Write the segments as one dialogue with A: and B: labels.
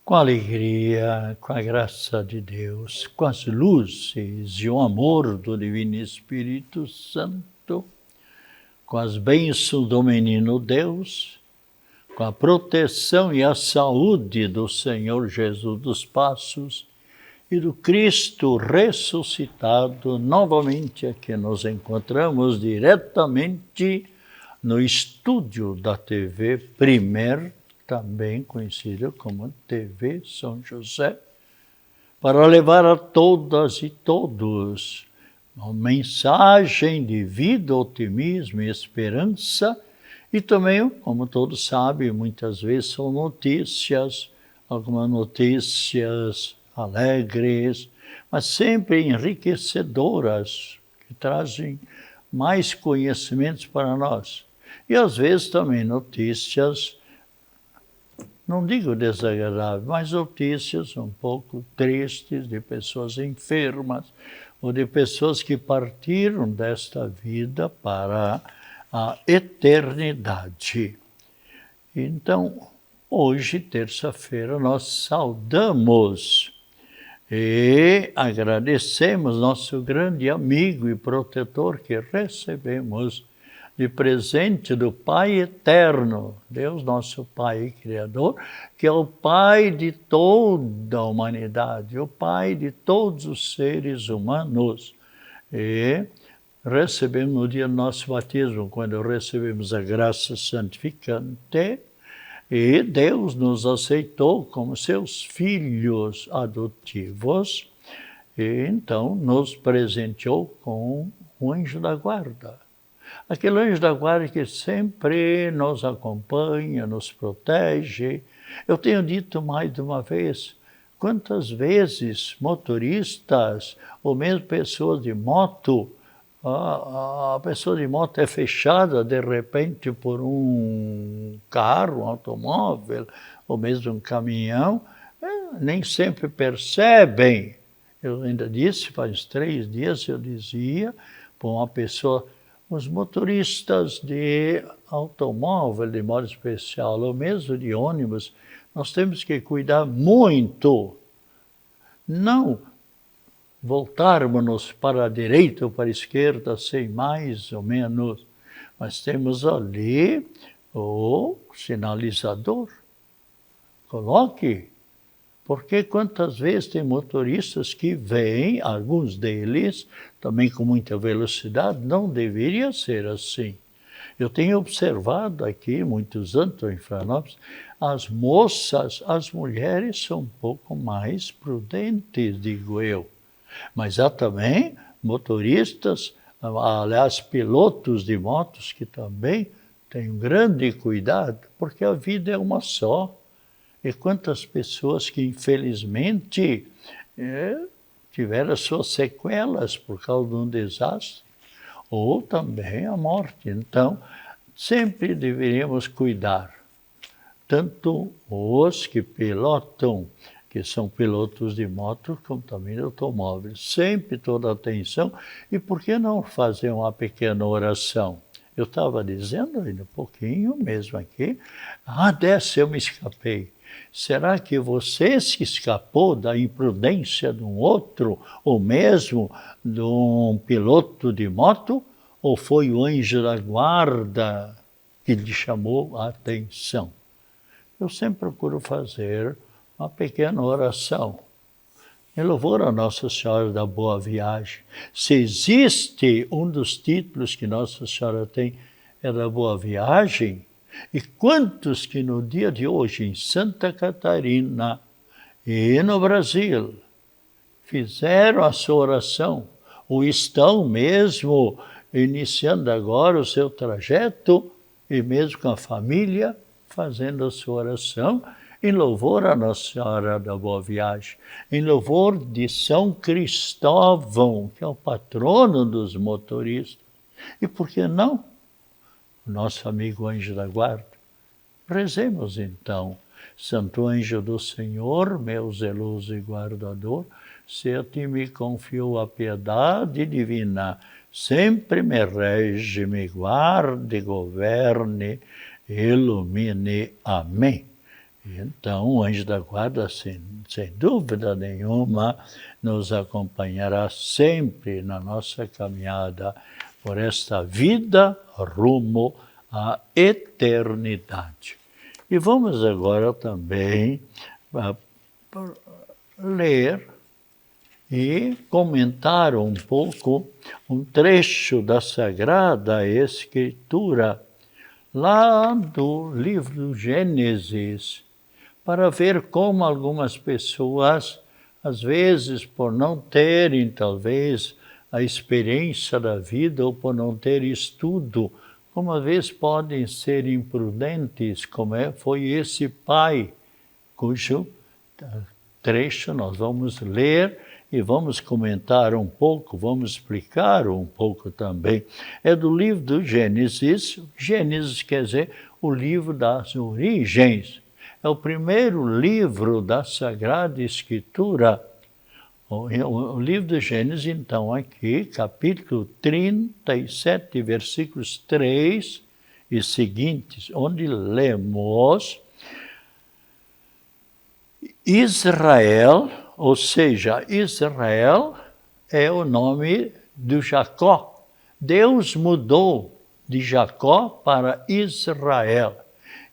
A: Com a alegria, com a graça de Deus, com as luzes e o amor do Divino Espírito Santo, com as bênçãos do Menino Deus, com a proteção e a saúde do Senhor Jesus dos Passos e do Cristo ressuscitado, novamente aqui nos encontramos diretamente no estúdio da TV Primer, também conhecida como TV São José, para levar a todas e todos uma mensagem de vida, otimismo e esperança, e também, como todos sabem, muitas vezes são notícias, algumas notícias alegres, mas sempre enriquecedoras, que trazem mais conhecimentos para nós. E às vezes também notícias, não digo desagradáveis, mas notícias um pouco tristes de pessoas enfermas ou de pessoas que partiram desta vida para a eternidade. Então, hoje, terça-feira, nós saudamos e agradecemos nosso grande amigo e protetor que recebemos de presente do Pai Eterno, Deus nosso Pai Criador, que é o Pai de toda a humanidade, o Pai de todos os seres humanos. E recebemos no dia do nosso batismo, quando recebemos a graça santificante, e Deus nos aceitou como seus filhos adotivos, e então nos presenteou com o anjo da guarda. Aquele anjo da guarda que sempre nos acompanha, nos protege. Eu tenho dito mais de uma vez, quantas vezes motoristas ou mesmo pessoas de moto, a pessoa de moto é fechada de repente por um carro, um automóvel, ou mesmo um caminhão, nem sempre percebem. Eu ainda disse, faz 3 dias eu dizia para uma pessoa, os motoristas de automóvel, de modo especial, ou mesmo de ônibus, nós temos que cuidar muito, não voltarmos para a direita ou para a esquerda, sem mais ou menos, mas temos ali o sinalizador. Coloque, porque quantas vezes tem motoristas que vêm, alguns deles, também com muita velocidade, não deveria ser assim. Eu tenho observado aqui, muitos anos, estou em Florianópolis, as moças, as mulheres são um pouco mais prudentes, digo eu. Mas há também motoristas, aliás, pilotos de motos que também têm um grande cuidado, porque a vida é uma só. E quantas pessoas que, infelizmente, tiveram suas sequelas por causa de um desastre, ou também a morte. Então, sempre deveríamos cuidar, tanto os que pilotam, que são pilotos de moto, como também de automóveis. Sempre toda a atenção. E por que não fazer uma pequena oração? Eu estava dizendo ainda um pouquinho mesmo aqui, dessa eu me escapei. Será que você se escapou da imprudência de um outro, ou mesmo de um piloto de moto? Ou foi o anjo da guarda que lhe chamou a atenção? Eu sempre procuro fazer uma pequena oração em louvor a Nossa Senhora da Boa Viagem. Se existe um dos títulos que Nossa Senhora tem, é da Boa Viagem, e quantos que no dia de hoje em Santa Catarina e no Brasil fizeram a sua oração, ou estão mesmo iniciando agora o seu trajeto, e mesmo com a família, fazendo a sua oração, em louvor a Nossa Senhora da Boa Viagem, em louvor de São Cristóvão, que é o patrono dos motoristas. E por que não? O nosso amigo anjo da guarda. Rezemos então. Santo anjo do Senhor, meu zeloso e guardador, se a ti me confiou a piedade divina, sempre me rege, me guarde, governe, ilumine. Amém. Então, o anjo da guarda, sem dúvida nenhuma, nos acompanhará sempre na nossa caminhada por esta vida rumo à eternidade. E vamos agora também ler e comentar um pouco um trecho da Sagrada Escritura, lá do livro do Gênesis, para ver como algumas pessoas, às vezes, por não terem, talvez, a experiência da vida ou por não ter estudo, como às vezes podem ser imprudentes, como foi esse pai, cujo trecho nós vamos ler e vamos comentar um pouco, vamos explicar um pouco também. É do livro do Gênesis. Gênesis quer dizer o livro das origens. É o primeiro livro da Sagrada Escritura. O livro do Gênesis, então, aqui, capítulo 37, versículos 3 e seguintes, onde lemos: Israel, ou seja, Israel é o nome de Jacó. Deus mudou de Jacó para Israel.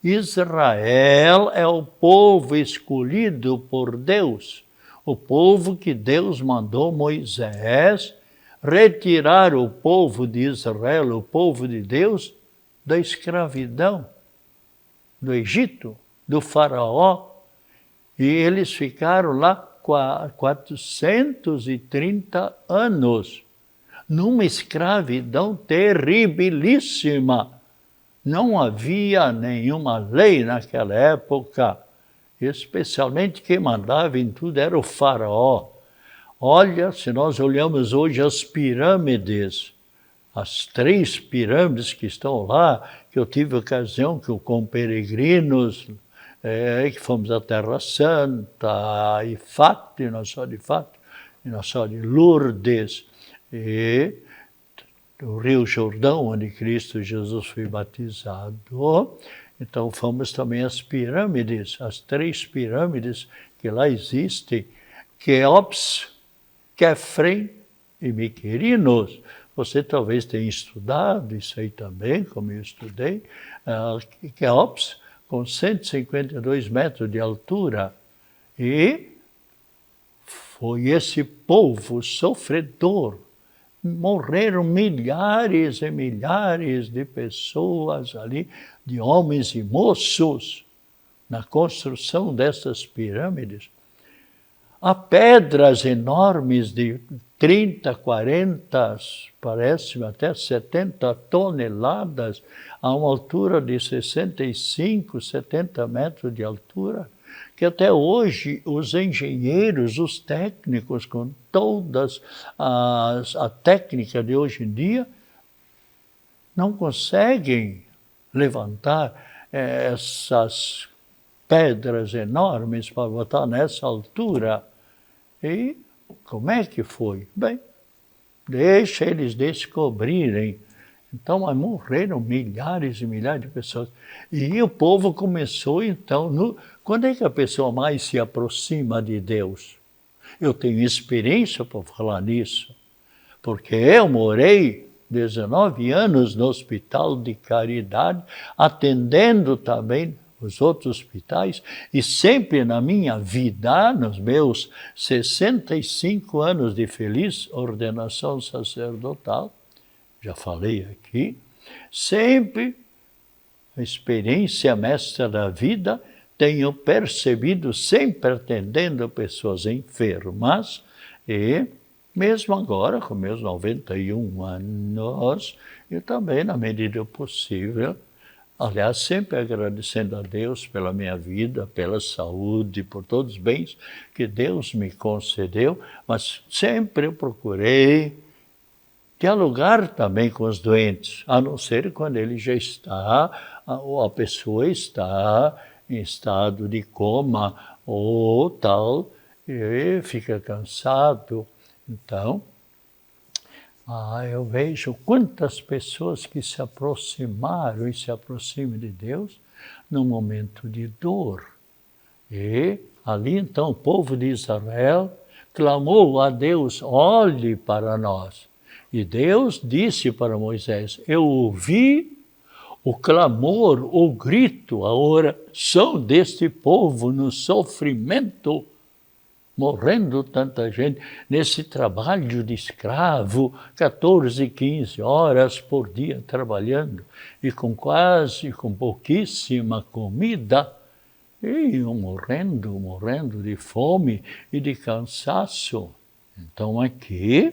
A: Israel é o povo escolhido por Deus, o povo que Deus mandou Moisés retirar o povo de Israel, o povo de Deus, da escravidão, do Egito, do faraó. E eles ficaram lá 430 anos, numa escravidão terribilíssima. Não havia nenhuma lei naquela época, especialmente quem mandava em tudo era o faraó. Olha, se nós olhamos hoje as pirâmides, as 3 pirâmides que estão lá, que eu tive ocasião com peregrinos, que fomos à Terra Santa, e Fátima, Nossa de Fátima, e Nossa de Lourdes, e o Rio Jordão, onde Cristo Jesus foi batizado. Então fomos também às pirâmides, as 3 pirâmides que lá existem, Quéops, Quefrem e Miquerinos. Você talvez tenha estudado isso aí também, como eu estudei. Quéops, com 152 metros de altura. E foi esse povo sofredor. Morreram milhares e milhares de pessoas ali, de homens e moços, na construção dessas pirâmides. Há pedras enormes de 30, 40, parece até 70 toneladas, a uma altura de 65, 70 metros de altura, que até hoje os engenheiros, os técnicos, com todas a técnica de hoje em dia, não conseguem levantar essas pedras enormes para botar nessa altura. E como é que foi? Bem, deixa eles descobrirem. Então, morreram milhares e milhares de pessoas. E o povo começou, então, quando é que a pessoa mais se aproxima de Deus? Eu tenho experiência para falar nisso, porque eu morei 19 anos no Hospital de Caridade, atendendo também os outros hospitais, e sempre na minha vida, nos meus 65 anos de feliz ordenação sacerdotal, já falei aqui, sempre a experiência mestra da vida, tenho percebido, sempre atendendo pessoas enfermas, e mesmo agora, com meus 91 anos, eu também, na medida possível, aliás, sempre agradecendo a Deus pela minha vida, pela saúde, por todos os bens que Deus me concedeu, mas sempre eu procurei dialogar também com os doentes, a não ser quando ele já está, ou a pessoa está em estado de coma ou tal, e fica cansado. Então, eu vejo quantas pessoas que se aproximaram e se aproximam de Deus num momento de dor. E ali então o povo de Israel clamou a Deus, olhe para nós. E Deus disse para Moisés, eu ouvi o clamor, o grito, a oração deste povo no sofrimento, morrendo tanta gente, nesse trabalho de escravo, 14, 15 horas por dia trabalhando, e com pouquíssima comida, e morrendo de fome e de cansaço. Então aqui,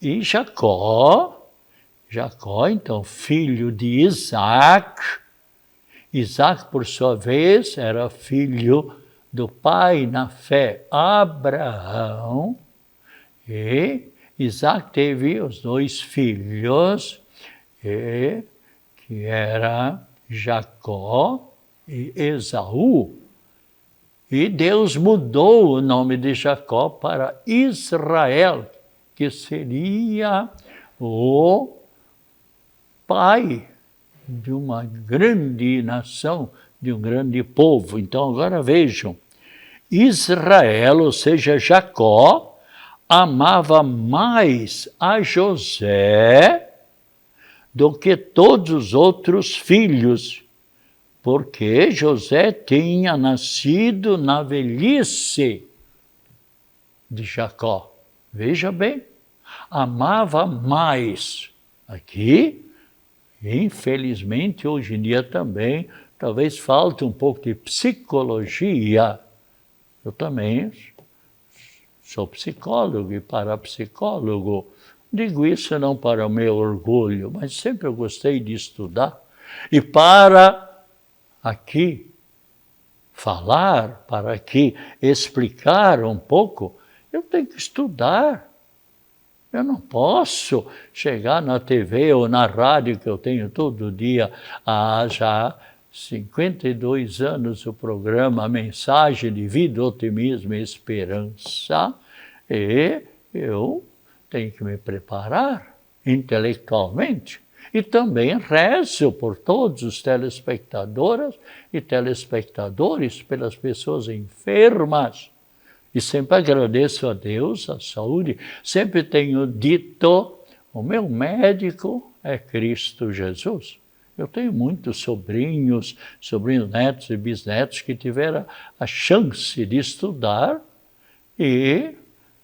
A: e Jacó, então, filho de Isaac, por sua vez, era filho do pai na fé, Abraão, e Isaac teve os 2 filhos, que era Jacó e Esaú. E Deus mudou o nome de Jacó para Israel, que seria o pai de uma grande nação, de um grande povo. Então agora vejam, Israel, ou seja, Jacó, amava mais a José do que todos os outros filhos, porque José tinha nascido na velhice de Jacó. Veja bem, amava mais. Aqui, infelizmente, hoje em dia também, talvez falte um pouco de psicologia. Eu também sou psicólogo e parapsicólogo. Digo isso não para o meu orgulho, mas sempre eu gostei de estudar. E para aqui falar, para aqui explicar um pouco, eu tenho que estudar. Eu não posso chegar na TV ou na rádio, que eu tenho todo dia, há já 52 anos, o programa Mensagem de Vida, Otimismo e Esperança, e eu tenho que me preparar intelectualmente. E também rezo por todos os telespectadoras e telespectadores, pelas pessoas enfermas. E sempre agradeço a Deus a saúde. Sempre tenho dito, o meu médico é Cristo Jesus. Eu tenho muitos sobrinhos, netos e bisnetos que tiveram a chance de estudar e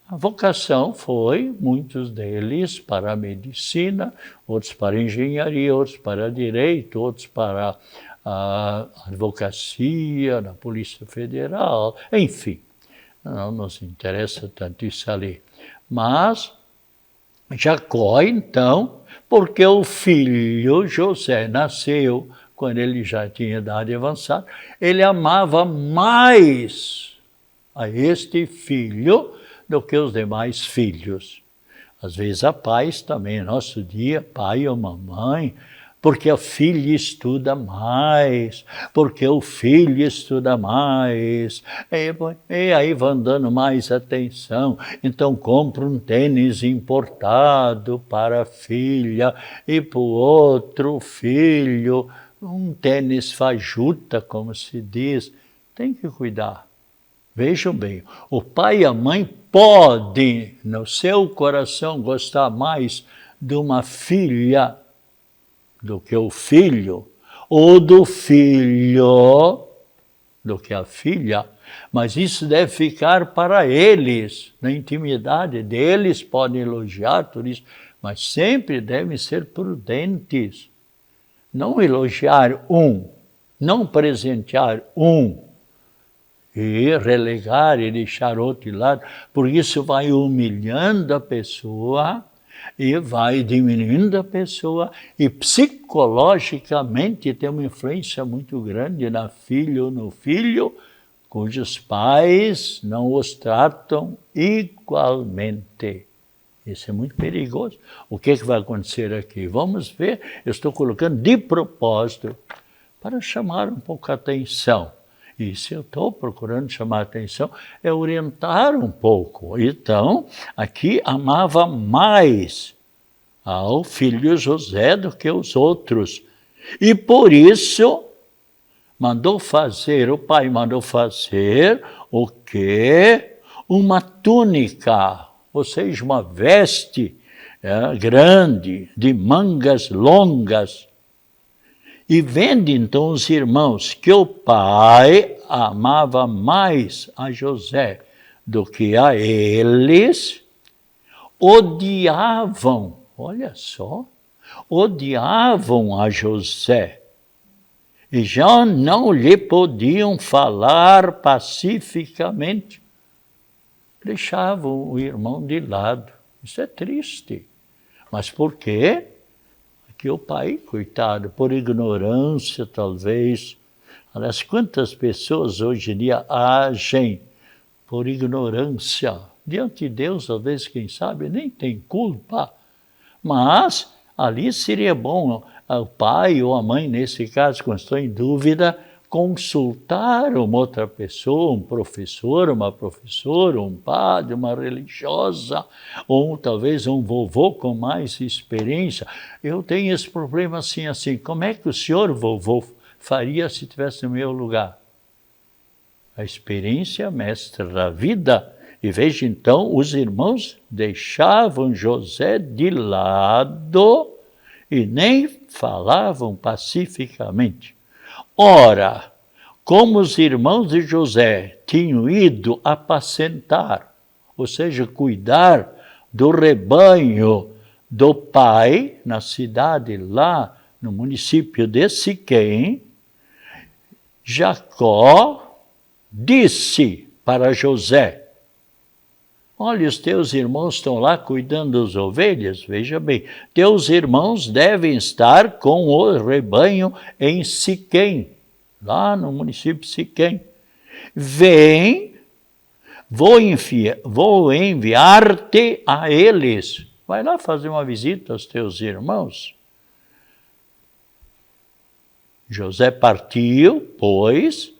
A: a vocação foi, muitos deles, para a medicina, outros para a engenharia, outros para direito, outros para a advocacia, na Polícia Federal, enfim. Não nos interessa tanto isso ali. Mas Jacó, então, porque o filho José nasceu quando ele já tinha idade avançada, ele amava mais a este filho do que os demais filhos. Às vezes há pais também, nosso dia, pai ou mamãe, porque a filha estuda mais, porque o filho estuda mais, e aí vão dando mais atenção, então compra um tênis importado para a filha, e para o outro filho, um tênis fajuta, como se diz, tem que cuidar. Vejam bem, o pai e a mãe podem, no seu coração, gostar mais de uma filha do que o filho, ou do filho do que a filha, mas isso deve ficar para eles, na intimidade deles, podem elogiar tudo isso, mas sempre devem ser prudentes. Não elogiar um, não presentear um, e relegar e deixar outro de lado, porque isso vai humilhando a pessoa e vai diminuindo a pessoa e psicologicamente tem uma influência muito grande na filha ou no filho, cujos pais não os tratam igualmente. Isso é muito perigoso. O que vai acontecer aqui? Vamos ver, eu estou colocando de propósito para chamar um pouco a atenção. E se eu estou procurando chamar a atenção, é orientar um pouco. Então, aqui amava mais ao filho José do que os outros. E por isso, o pai mandou fazer o quê? Uma túnica, ou seja, uma veste grande, de mangas longas. E vendo então os irmãos que o pai amava mais a José do que a eles, odiavam, olha só, odiavam a José. E já não lhe podiam falar pacificamente. Deixavam o irmão de lado. Isso é triste. Mas por quê? Porque o pai, coitado, por ignorância talvez. Aliás, quantas pessoas hoje em dia agem por ignorância? Diante de Deus, às vezes, quem sabe, nem tem culpa. Mas ali seria bom o pai ou a mãe, nesse caso, quando estou em dúvida, consultar uma outra pessoa, um professor, uma professora, um padre, uma religiosa, ou talvez um vovô com mais experiência. Eu tenho esse problema assim, como é que o senhor, vovô, faria se estivesse no meu lugar? A experiência mestra da vida. E veja então, os irmãos deixavam José de lado e nem falavam pacificamente. Ora, como os irmãos de José tinham ido apacentar, ou seja, cuidar do rebanho do pai, na cidade lá no município de Siquém, Jacó disse para José: olha, os teus irmãos estão lá cuidando das ovelhas, veja bem, teus irmãos devem estar com o rebanho em Siquém, lá no município de Siquém. Vem, vou enviar-te a eles. Vai lá fazer uma visita aos teus irmãos. José partiu, pois,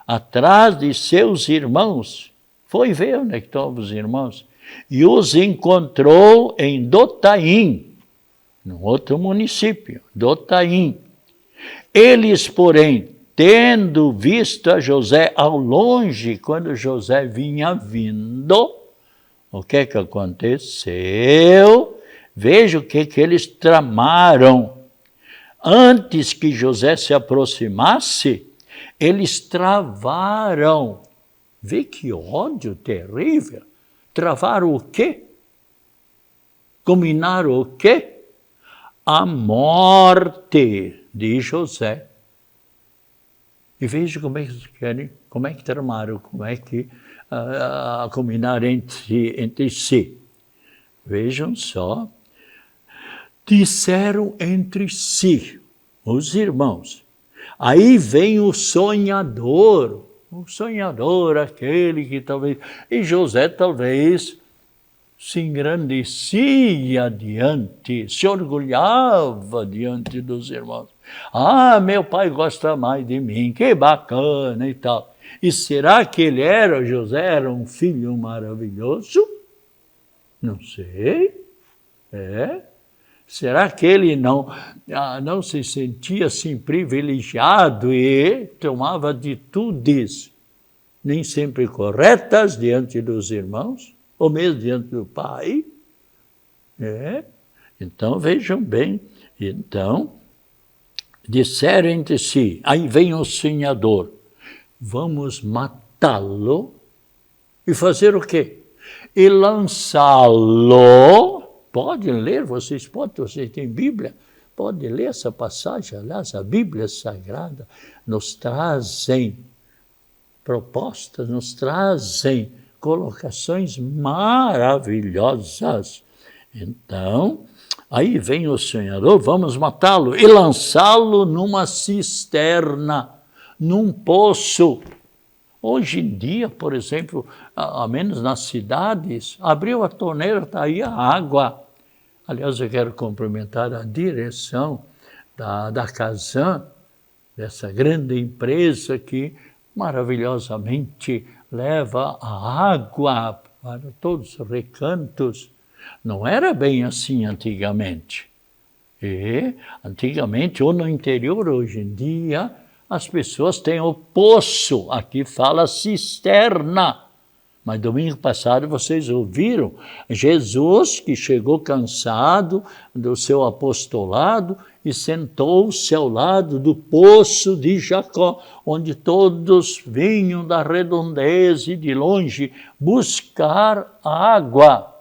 A: atrás de seus irmãos. Foi ver onde estavam os irmãos. E os encontrou em Dotaim, num outro município, Dotaim. Eles, porém, tendo visto a José ao longe, quando José vinha vindo, o que aconteceu? Veja o que eles tramaram. Antes que José se aproximasse, eles travaram. Vê que ódio terrível. Travaram o quê? Combinaram o quê? A morte de José. E veja como é que tramaram, como é que combinaram entre si. Vejam só. Disseram entre si, os irmãos. Aí vem o sonhador, aquele que talvez... E José talvez se engrandecia se orgulhava diante dos irmãos. Ah, meu pai gosta mais de mim, que bacana e tal. E será que José era um filho maravilhoso? Não sei. Será que ele não se sentia assim privilegiado e tomava atitudes nem sempre corretas diante dos irmãos, ou mesmo diante do pai? Então, vejam bem, disseram entre si, aí vem o sonhador, vamos matá-lo e fazer o quê? E lançá-lo. Pode ler, vocês têm Bíblia, pode ler essa passagem, aliás, a Bíblia Sagrada nos trazem propostas, nos trazem colocações maravilhosas. Então, aí vem o sonhador, vamos matá-lo e lançá-lo numa cisterna, num poço. Hoje em dia, por exemplo, ao menos nas cidades, abriu a torneira, está aí a água. Aliás, eu quero cumprimentar a direção da Casan, dessa grande empresa que maravilhosamente leva a água para todos os recantos. Não era bem assim antigamente. Antigamente, ou no interior, hoje em dia, As pessoas têm o poço, aqui fala cisterna. Mas domingo passado vocês ouviram Jesus que chegou cansado do seu apostolado e sentou-se ao lado do poço de Jacó, onde todos vinham da redondeza e de longe buscar água.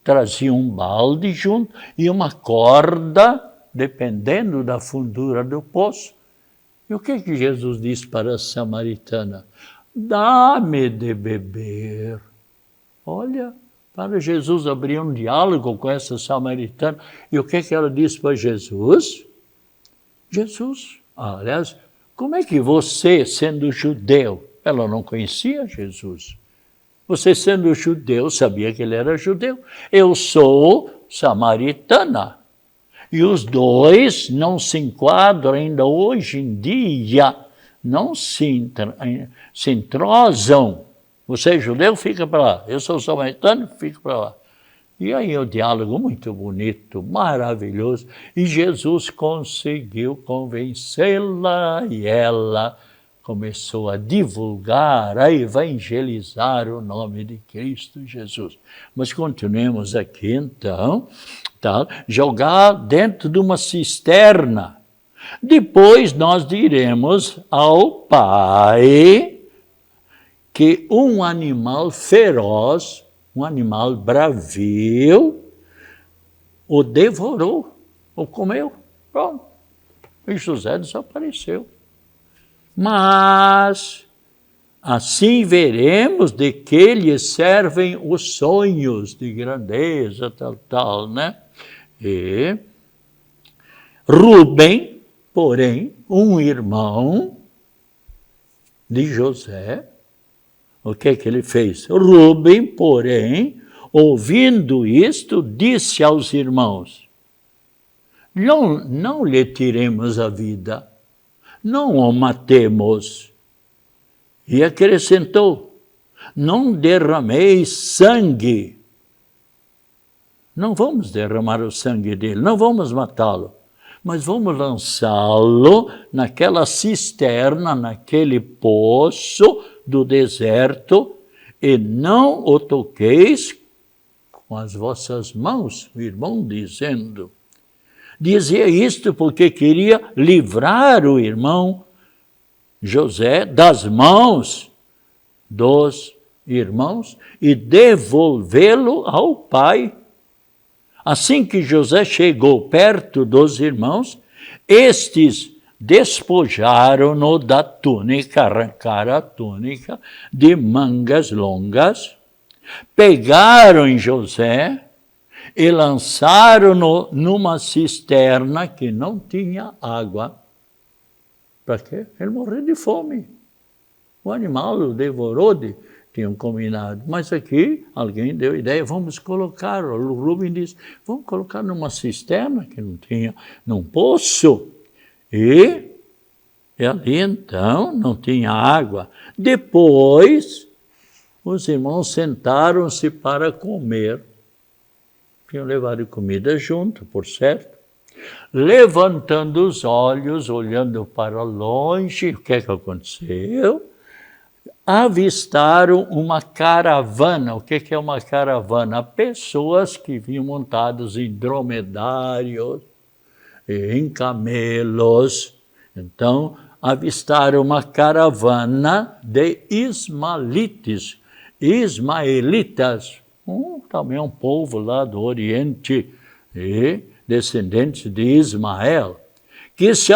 A: Traziam um balde junto e uma corda, dependendo da fundura do poço. E o que Jesus disse para a samaritana? Dá-me de beber. Olha, para Jesus abrir um diálogo com essa samaritana. E o que ela disse para Jesus? Jesus, aliás, como é que você, sendo judeu, ela não conhecia Jesus. Você, sendo judeu, sabia que ele era judeu. Eu sou samaritana. E os dois não se enquadram ainda hoje em dia, não se entrosam. Você é judeu, fica para lá. Eu sou samaritano, fica para lá. E aí o diálogo muito bonito, maravilhoso. E Jesus conseguiu convencê-la e ela começou a divulgar, a evangelizar o nome de Cristo Jesus. Mas continuemos aqui então, tá? Jogar dentro de uma cisterna. Depois nós diremos ao Pai que um animal feroz, um animal bravio, o devorou, o comeu. Pronto. E José desapareceu. Mas assim veremos de que lhes servem os sonhos de grandeza, tal, né? E Rubem, porém, um irmão de José, o que ele fez? Rubem, porém, ouvindo isto, disse aos irmãos, não lhe tiremos a vida, não o matemos. E acrescentou, não derrameis sangue. Não vamos derramar o sangue dele, não vamos matá-lo, mas vamos lançá-lo naquela cisterna, naquele poço do deserto, e não o toqueis com as vossas mãos, o irmão dizendo. Dizia isto porque queria livrar o irmão José das mãos dos irmãos e devolvê-lo ao pai. Assim que José chegou perto dos irmãos, estes despojaram-no da túnica, arrancaram a túnica de mangas longas, pegaram em José e lançaram-no numa cisterna que não tinha água. Para quê? Ele morreu de fome. O animal o devorou, tinham combinado. Mas aqui alguém deu ideia, vamos colocar, o Rubem disse, vamos colocar numa cisterna que não tinha, num poço. E ali então não tinha água. Depois, os irmãos sentaram-se para comer. Tinham levado comida junto, por certo. Levantando os olhos, olhando para longe, o que aconteceu? Avistaram uma caravana. O que é uma caravana? Pessoas que vinham montados em dromedários, em camelos. Então, avistaram uma caravana de ismaelitas, também um povo lá do Oriente, descendentes de Ismael, que se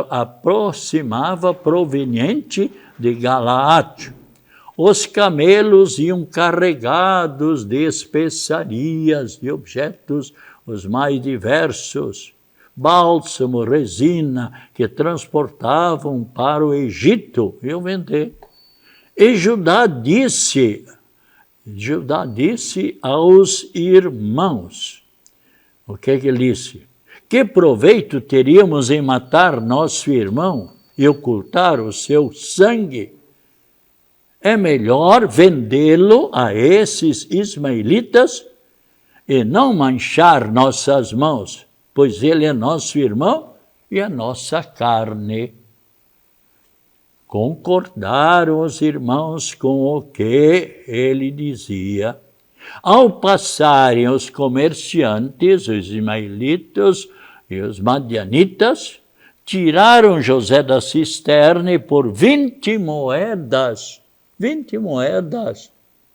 A: aproximava proveniente de Galaade. Os camelos iam carregados de especiarias, de objetos os mais diversos, bálsamo, resina, que transportavam para o Egito, iam vender. E Judá disse aos irmãos, o que ele disse? Que proveito teríamos em matar nosso irmão e ocultar o seu sangue? É melhor vendê-lo a esses ismaelitas e não manchar nossas mãos, pois ele é nosso irmão e a nossa carne. Concordaram os irmãos com o que ele dizia. Ao passarem os comerciantes, os ismaelitas e os madianitas, tiraram José da cisterna e por 20 moedas, 20 moedas,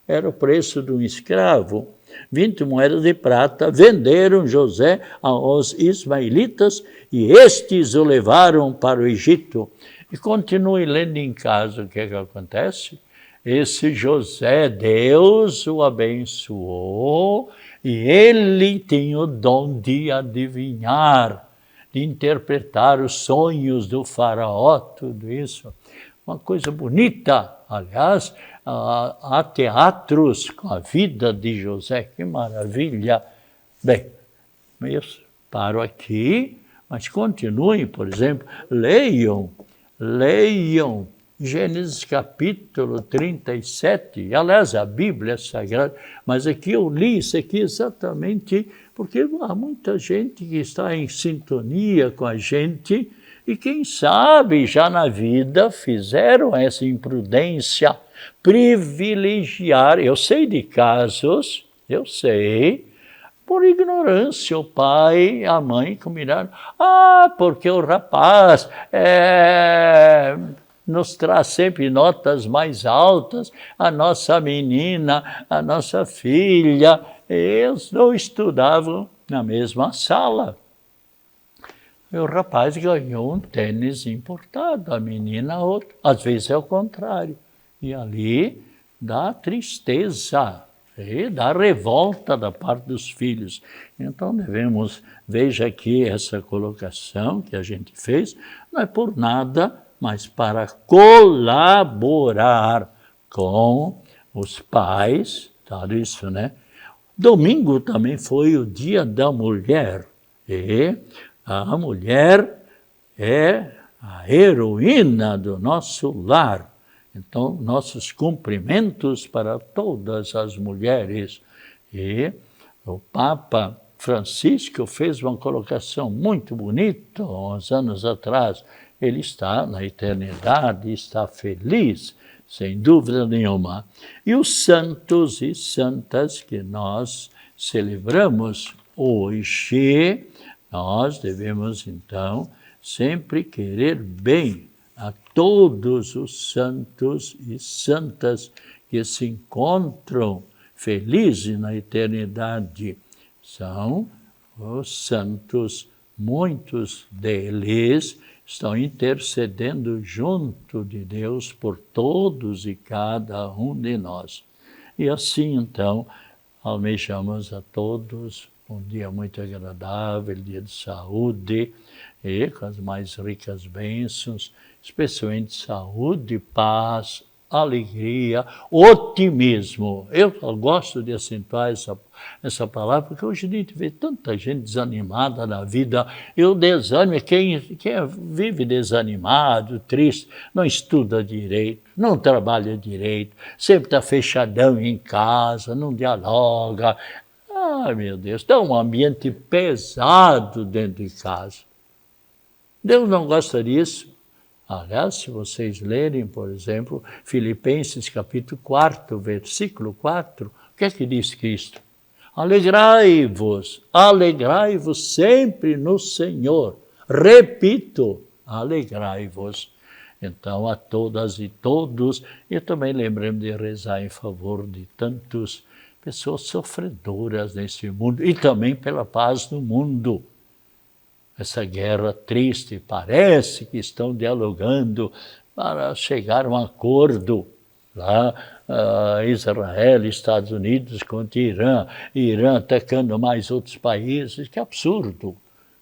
A: era o preço de um escravo, 20 moedas de prata, venderam José aos ismaelitas e estes o levaram para o Egito. E continue lendo em casa o que acontece. Esse José, Deus o abençoou e ele tinha o dom de adivinhar, de interpretar os sonhos do faraó, tudo isso. Uma coisa bonita, aliás, há teatros com a vida de José, que maravilha. Bem, eu paro aqui, mas continuem, por exemplo, leiam Gênesis capítulo 37, aliás, a Bíblia é sagrada, mas aqui eu li isso aqui exatamente porque há muita gente que está em sintonia com a gente e quem sabe já na vida fizeram essa imprudência, privilegiar. Eu sei de casos, por ignorância, o pai e a mãe combinaram. Porque o rapaz nos traz sempre notas mais altas, a nossa menina, a nossa filha, eles não estudavam na mesma sala. E o rapaz ganhou um tênis importado, a menina outro. Às vezes é o contrário. E ali dá tristeza, dá revolta da parte dos filhos. Então devemos, veja aqui essa colocação que a gente fez, não é por nada, mas para colaborar com os pais, tudo isso, né? Domingo também foi o Dia da Mulher, e a mulher é a heroína do nosso lar. Então, nossos cumprimentos para todas as mulheres. E o Papa Francisco fez uma colocação muito bonita, uns anos atrás. Ele está na eternidade, está feliz, sem dúvida nenhuma. E os santos e santas que nós celebramos hoje, nós devemos, então, sempre querer bem a todos os santos e santas que se encontram felizes na eternidade. São os santos, muitos deles estão intercedendo junto de Deus por todos e cada um de nós. E assim, então, almejamos a todos um dia muito agradável, dia de saúde, e com as mais ricas bênçãos, especialmente saúde, paz, alegria, otimismo. Eu gosto de acentuar essa palavra, porque hoje a gente vê tanta gente desanimada na vida. E o desânimo, quem vive desanimado, triste, não estuda direito, não trabalha direito, sempre está fechadão em casa, não dialoga. Meu Deus, está um ambiente pesado dentro de casa. Deus não gosta disso. Aliás, se vocês lerem, por exemplo, Filipenses capítulo 4, versículo 4, o que é que diz Cristo? Alegrai-vos sempre no Senhor. Repito, alegrai-vos. Então, a todas e todos, e também lembremos de rezar em favor de tantas pessoas sofredoras nesse mundo e também pela paz no mundo. Essa guerra triste, parece que estão dialogando para chegar a um acordo lá, Israel, Estados Unidos contra Irã atacando mais outros países, que absurdo.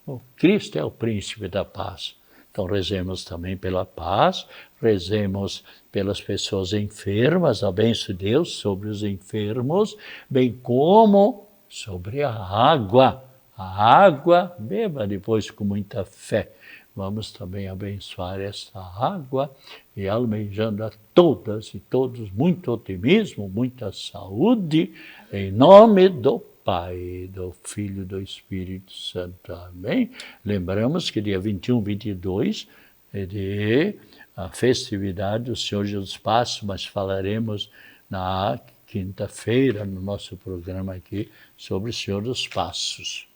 A: O Cristo é o príncipe da paz. Então rezemos também pela paz, rezemos pelas pessoas enfermas, a bênção de Deus sobre os enfermos, bem como sobre a água. A água, beba depois com muita fé. Vamos também abençoar esta água e almejando a todas e todos muito otimismo, muita saúde, em nome do Pai, do Filho e do Espírito Santo. Amém? Lembramos que dia 21, 22 é de a festividade do Senhor Jesus Passos, mas falaremos na quinta-feira, no nosso programa aqui, sobre o Senhor dos Passos.